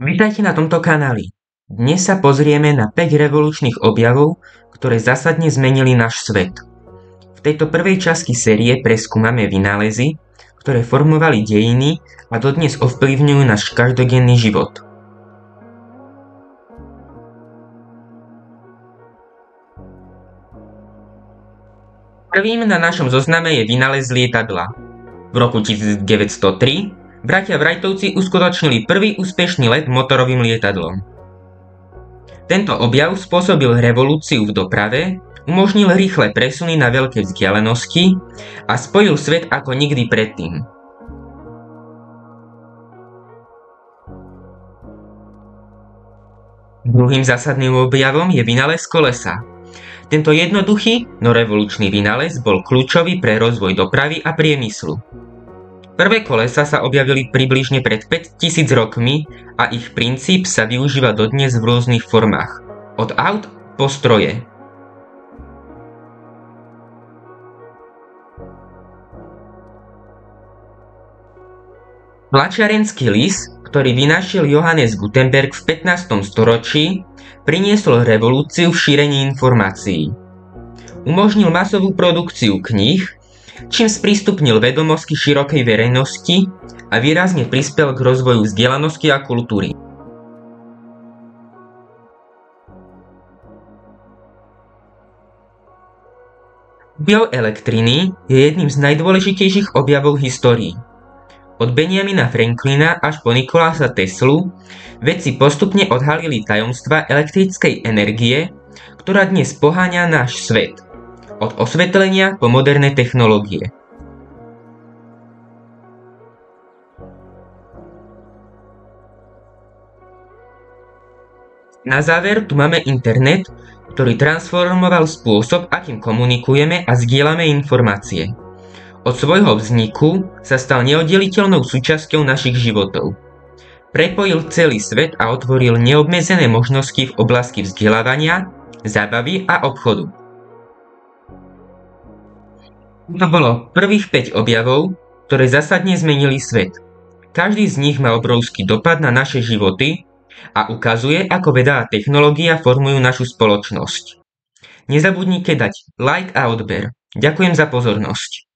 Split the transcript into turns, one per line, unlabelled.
Vítajte na tomto kanáli. Dnes sa pozrieme na 5 revolučných objavov, ktoré zásadne zmenili náš svet. V tejto prvej časti série preskúmame vynálezy, ktoré formovali dejiny a dodnes ovplyvňujú náš každodenný život. Prvým na našom zozname je vynález lietadla. V roku 1903 bratia Wrightovci uskutočnili prvý úspešný let motorovým lietadlom. Tento objav spôsobil revolúciu v doprave, umožnil rýchle presuny na veľké vzdialenosti a spojil svet ako nikdy predtým. Druhým zásadným objavom je vynález kolesa. Tento jednoduchý, no revolučný vynález bol kľúčový pre rozvoj dopravy a priemyslu. Prvé kolesa sa objavili približne pred 5000 rokmi a ich princíp sa využíva dodnes v rôznych formách, od aut po stroje. Tlačiarenský list, ktorý vynašiel Johannes Gutenberg v 15. storočí, priniesol revolúciu v šírení informácií. Umožnil masovú produkciu kníh, čím sprístupnil vedomosti širokej verejnosti a výrazne prispel k rozvoju vzdelanosti a kultúry. Objav elektriny je jedným z najdôležitejších objavov histórii. Od Benjamina Franklina až po Nikolása Teslu vedci postupne odhalili tajomstvá elektrickej energie, ktorá dnes poháňa náš svet. Od osvetlenia po moderné technológie. Na záver tu máme internet, ktorý transformoval spôsob, akým komunikujeme a zdieľame informácie. Od svojho vzniku sa stal neoddeliteľnou súčasťou našich životov. Prepojil celý svet a otvoril neobmedzené možnosti v oblasti vzdelávania, zábavy a obchodu. To bolo prvých 5 objavov, ktoré zásadne zmenili svet. Každý z nich má obrovský dopad na naše životy a ukazuje, ako veda a technológia formujú našu spoločnosť. Nezabudnite dať like a odber. Ďakujem za pozornosť.